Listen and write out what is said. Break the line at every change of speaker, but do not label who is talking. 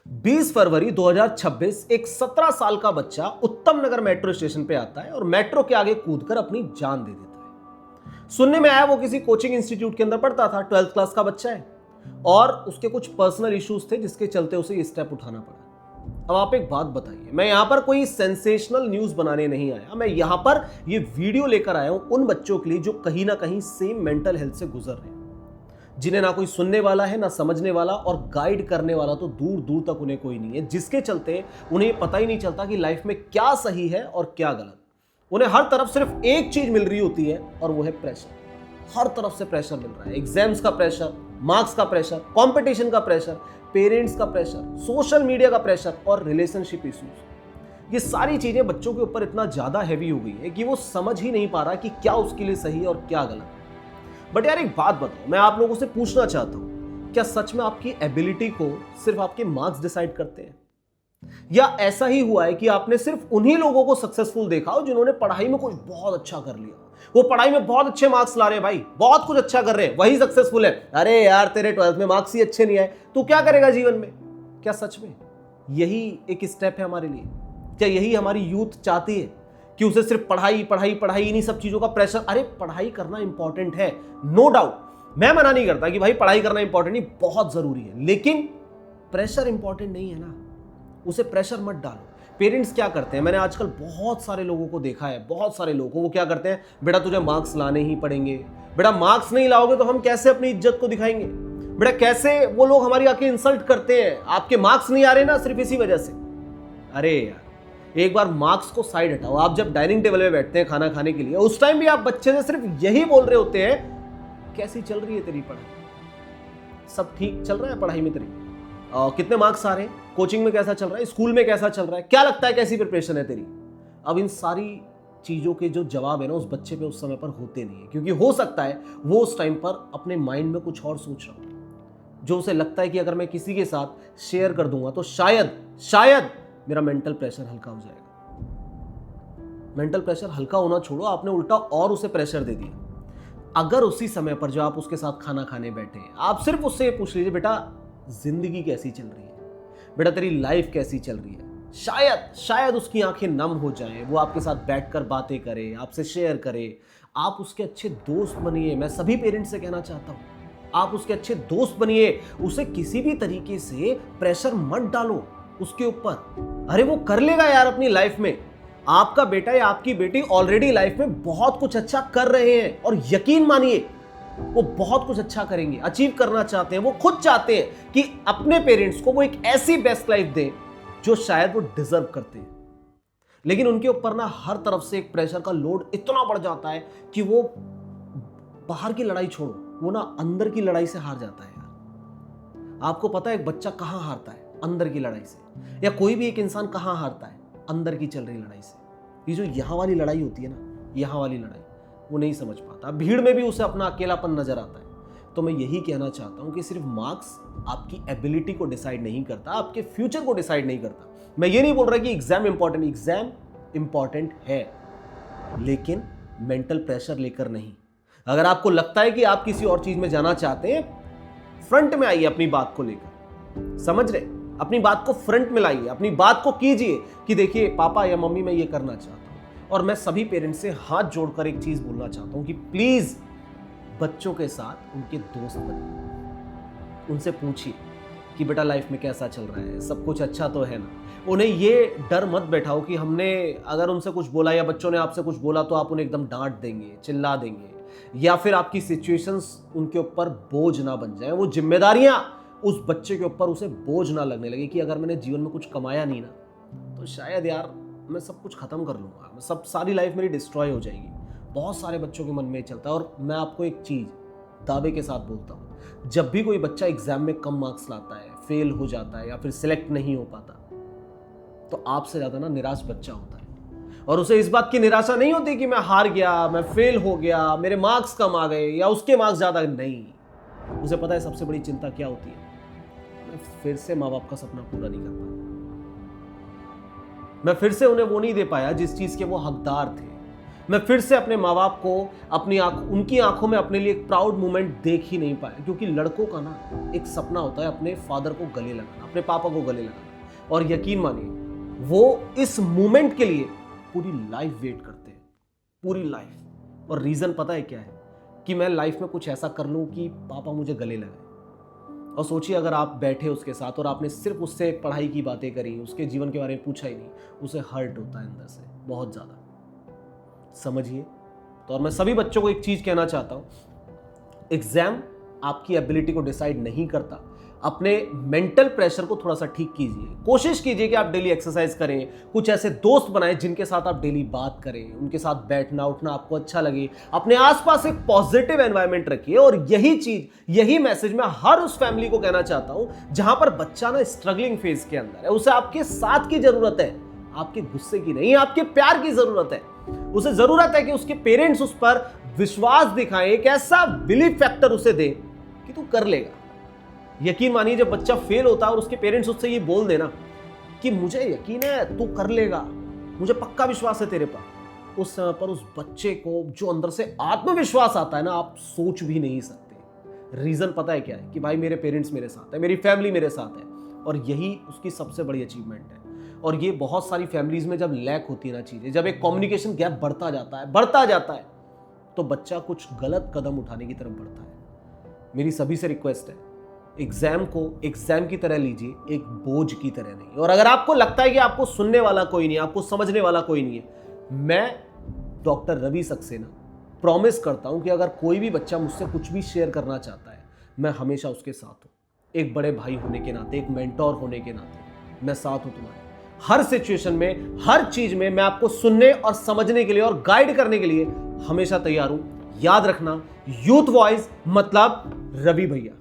20 फरवरी 2026 एक 17 साल का बच्चा उत्तम नगर मेट्रो स्टेशन पे आता है और मेट्रो के आगे कूदकर अपनी जान दे देता है। सुनने में आया वो किसी कोचिंग इंस्टीट्यूट के अंदर पढ़ता था, 12th क्लास का बच्चा है और उसके कुछ पर्सनल इश्यूज थे जिसके चलते उसे ये स्टेप उठाना पड़ा। अब आप एक बात बताइए, मैं यहां पर कोई सेंसेशनल न्यूज बनाने नहीं आया, मैं यहां पर ये वीडियो लेकर आया हूं उन बच्चों के लिए जो कहीं ना कहीं सेम मेंटल हेल्थ से गुजर रहे हैं, जिन्हें ना कोई सुनने वाला है ना समझने वाला और गाइड करने वाला तो दूर दूर तक उन्हें कोई नहीं है, जिसके चलते उन्हें पता ही नहीं चलता कि लाइफ में क्या सही है और क्या गलत। उन्हें हर तरफ सिर्फ एक चीज मिल रही होती है और वो है प्रेशर। हर तरफ से प्रेशर मिल रहा है, एग्जाम्स का प्रेशर, मार्क्स का प्रेशर, कंपटीशन का प्रेशर, पेरेंट्स का प्रेशर, सोशल मीडिया का प्रेशर और रिलेशनशिप इश्यूज। ये सारी चीजें बच्चों के ऊपर इतना ज्यादा हैवी हो गई है कि वो समझ ही नहीं पा रहा कि क्या उसके लिए सही है और क्या गलत। बट यार एक बात बताओ, मैं आप लोगों से पूछना चाहता हूं, क्या सच में आपकी एबिलिटी को सिर्फ आपके मार्क्स डिसाइड करते हैं? या ऐसा ही हुआ है कि आपने सिर्फ उन्हीं लोगों को सक्सेसफुल देखा हो जिन्होंने पढ़ाई में कुछ बहुत अच्छा कर लिया, वो पढ़ाई में बहुत अच्छे मार्क्स ला रहे हैं, भाई बहुत कुछ अच्छा कर रहे हैं, वही सक्सेसफुल है। अरे यार तेरे 12th में मार्क्स ही अच्छे नहीं आए, तू क्या करेगा जीवन में? क्या सच में यही एक स्टेप है हमारे लिए? क्या यही हमारी यूथ चाहती है कि उसे सिर्फ पढ़ाई पढ़ाई पढ़ाई, इन्हीं सब चीजों का प्रेशर? अरे पढ़ाई करना इंपॉर्टेंट है, नो डाउट, मैं मना नहीं करता कि भाई पढ़ाई करना इंपॉर्टेंट नहीं, बहुत जरूरी है, लेकिन प्रेशर इंपॉर्टेंट नहीं है ना, उसे प्रेशर मत डालो। पेरेंट्स क्या करते हैं, मैंने आजकल बहुत सारे लोगों को देखा है, बहुत सारे लोगों को क्या करते हैं, बेटा तुझे मार्क्स लाने ही पड़ेंगे, बेटा मार्क्स नहीं लाओगे तो हम कैसे अपनी इज्जत को दिखाएंगे, बेटा कैसे वो लोग हमारी आके इंसल्ट करते हैं, आपके मार्क्स नहीं आ रहे ना सिर्फ इसी वजह से। अरे यार एक बार मार्क्स को साइड हटाओ, आप जब डाइनिंग टेबल पे बैठते हैं खाना खाने के लिए, उस टाइम भी आप बच्चे से सिर्फ यही बोल रहे होते हैं, कैसी चल रही है तेरी पढ़ाई, सब ठीक चल रहा है पढ़ाई में तेरी, कितने मार्क्स आ रहे हैं, कोचिंग में कैसा चल रहा है, स्कूल में कैसा चल रहा है, क्या लगता है कैसी प्रिपरेशन है तेरी। अब इन सारी चीजों के जो जवाब है ना उस बच्चे पे उस समय पर होते नहीं है, क्योंकि हो सकता है वो उस टाइम पर अपने माइंड में कुछ और सोच रहा हो, जो उसे लगता है कि अगर मैं किसी के साथ शेयर कर दूंगा तो शायद मेरा मेंटल प्रेशर हल्का हो जाएगा। मेंटल प्रेशर हल्का होना छोड़ो, आपने उल्टा और उसे प्रेशर दे दिया। अगर उसी समय पर जो आप उसके साथ खाना खाने बैठे हैं, आप सिर्फ उससे पूछ लीजिए, बेटा जिंदगी कैसी चल रही है, बेटा तेरी लाइफ कैसी चल रही है, शायद उसकी आंखें नम हो जाएं, वो आपके साथ बैठकर बातें करे, आपसे शेयर करे, आप उसके अच्छे दोस्त बनिए। मैं सभी पेरेंट्स से कहना चाहता हूं, आप उसके अच्छे दोस्त बनिए, उसे किसी भी तरीके से प्रेशर मत डालो उसके ऊपर। अरे वो कर लेगा यार अपनी लाइफ में, आपका बेटा या आपकी बेटी ऑलरेडी लाइफ में बहुत कुछ अच्छा कर रहे हैं और यकीन मानिए वो बहुत कुछ अच्छा करेंगे, अचीव करना चाहते हैं, वो खुद चाहते हैं कि अपने पेरेंट्स को वो एक ऐसी बेस्ट लाइफ दें जो शायद वो डिजर्व करते हैं। लेकिन उनके ऊपर ना हर तरफ से एक प्रेशर का लोड इतना बढ़ जाता है कि वो बाहर की लड़ाई छोड़ो, वो ना अंदर की लड़ाई से हार जाता है यार। आपको पता है एक बच्चा कहां हारता है? अंदर की लड़ाई से। या कोई भी एक इंसान कहां हारता है? अंदर की चल रही लड़ाई से। ये जो यहां वाली लड़ाई होती है ना, यहां वाली लड़ाई वो नहीं समझ पाता, भीड़ में भी उसे अपना अकेलापन नजर आता है। तो मैं यही कहना चाहता हूं कि सिर्फ मार्क्स आपकी एबिलिटी को डिसाइड नहीं करता, आपके फ्यूचर को डिसाइड नहीं करता। मैं ये नहीं बोल रहा कि एग्जाम इंपॉर्टेंट है, लेकिन मेंटल प्रेशर लेकर नहीं। अगर आपको लगता है कि आप किसी और चीज में जाना चाहते हैं, फ्रंट में आइए अपनी बात को लेकर, समझ रहे, अपनी बात को फ्रंट में लाइए, अपनी बात को कीजिए कि देखिए पापा या मम्मी मैं ये करना चाहता हूं। और मैं सभी पेरेंट्स से हाथ जोड़कर एक चीज बोलना चाहता हूं कि प्लीज बच्चों के साथ उनके दोस्त बनिए, उनसे पूछिए कि बेटा लाइफ में कैसा चल रहा है, सब कुछ अच्छा तो है ना। उन्हें ये डर मत बैठाओ कि हमने अगर उनसे कुछ बोला या बच्चों ने आपसे कुछ बोला तो आप उन्हें एकदम डांट देंगे, चिल्ला देंगे, या फिर आपकी सिचुएशंस उनके ऊपर बोझ ना बन जाए, वो जिम्मेदारियां उस बच्चे के ऊपर उसे बोझ ना लगने लगे कि अगर मैंने जीवन में कुछ कमाया नहीं ना तो शायद यार मैं सब कुछ खत्म कर लूंगा, मैं सब सारी लाइफ मेरी डिस्ट्रॉय हो जाएगी। बहुत सारे बच्चों के मन में चलता है। और मैं आपको एक चीज दावे के साथ बोलता हूं, जब भी कोई बच्चा एग्जाम में कम मार्क्स लाता है, फेल हो जाता है या फिर सिलेक्ट नहीं हो पाता, तो आपसे ज्यादा ना निराश बच्चा होता है। और उसे इस बात की निराशा नहीं होती कि मैं हार गया, मैं फेल हो गया, मेरे मार्क्स कम आ गए या उसके मार्क्स ज्यादा, नहीं। उसे पता है सबसे बड़ी चिंता क्या होती है, मैं फिर से माँ बाप का सपना पूरा नहीं कर पाया, मैं फिर से उन्हें वो नहीं दे पाया जिस चीज के वो हकदार थे, मैं फिर से अपने माँ बाप को उनकी आंखों में अपने लिए एक प्राउड मोमेंट देख ही नहीं पाया, क्योंकि लड़कों का ना एक सपना होता है अपने फादर को गले लगाना, अपने पापा को गले लगाना। और यकीन मानिए वो इस मोमेंट के लिए पूरी लाइफ वेट करते हैं, पूरी लाइफ। और रीजन पता है क्या है? कि मैं लाइफ में कुछ ऐसा कर लूं कि पापा मुझे गले लगाए। और सोचिए अगर आप बैठे उसके साथ और आपने सिर्फ उससे पढ़ाई की बातें करी, उसके जीवन के बारे में पूछा ही नहीं, उसे हर्ट होता है अंदर से बहुत ज़्यादा, समझिए। तो और मैं सभी बच्चों को एक चीज़ कहना चाहता हूँ, एग्जाम आपकी एबिलिटी को डिसाइड नहीं करता। अपने मेंटल प्रेशर को थोड़ा सा ठीक कीजिए, कोशिश कीजिए कि आप डेली एक्सरसाइज करें, कुछ ऐसे दोस्त बनाएं जिनके साथ आप डेली बात करें, उनके साथ बैठना उठना आपको अच्छा लगे, अपने आसपास एक पॉजिटिव एनवायरनमेंट रखिए। और यही चीज, यही मैसेज मैं हर उस फैमिली को कहना चाहता हूं जहां पर बच्चा ना स्ट्रगलिंग फेज के अंदर है। उसे आपके साथ की जरूरत है, आपके गुस्से की नहीं, आपके प्यार की जरूरत है। उसे जरूरत है कि उसके पेरेंट्स उस पर विश्वास दिखाएं, एक ऐसा बिलीफ फैक्टर उसे दे कि तू कर लेगा। यकीन मानिए जब बच्चा फेल होता है और उसके पेरेंट्स उससे ये बोल देना कि मुझे यकीन है तू कर लेगा, मुझे पक्का विश्वास है तेरे पर, उस समय पर उस बच्चे को जो अंदर से आत्मविश्वास आता है ना, आप सोच भी नहीं सकते। रीजन पता है क्या है? कि भाई मेरे पेरेंट्स मेरे साथ है, मेरी फैमिली मेरे साथ है। और यही उसकी सबसे बड़ी अचीवमेंट है। और ये बहुत सारी फैमिलीज में जब लैक होती है ना चीजें, जब एक कम्युनिकेशन गैप बढ़ता जाता है तो बच्चा कुछ गलत कदम उठाने की तरफ बढ़ता है। मेरी सभी से रिक्वेस्ट है, एग्जाम को एग्जाम की तरह लीजिए, एक बोझ की तरह नहीं। और अगर आपको लगता है कि आपको सुनने वाला कोई नहीं, आपको समझने वाला कोई नहीं है, मैं डॉक्टर रवि सक्सेना प्रॉमिस करता हूं कि अगर कोई भी बच्चा मुझसे कुछ भी शेयर करना चाहता है, मैं हमेशा उसके साथ हूं। एक बड़े भाई होने के नाते, एक मेंटोर होने के नाते मैं साथ हूं तुम्हारे। हर सिचुएशन में, हर चीज में मैं आपको सुनने और समझने के लिए और गाइड करने के लिए हमेशा तैयार हूं। याद रखना, यूथ वॉइस मतलब रवि भैया।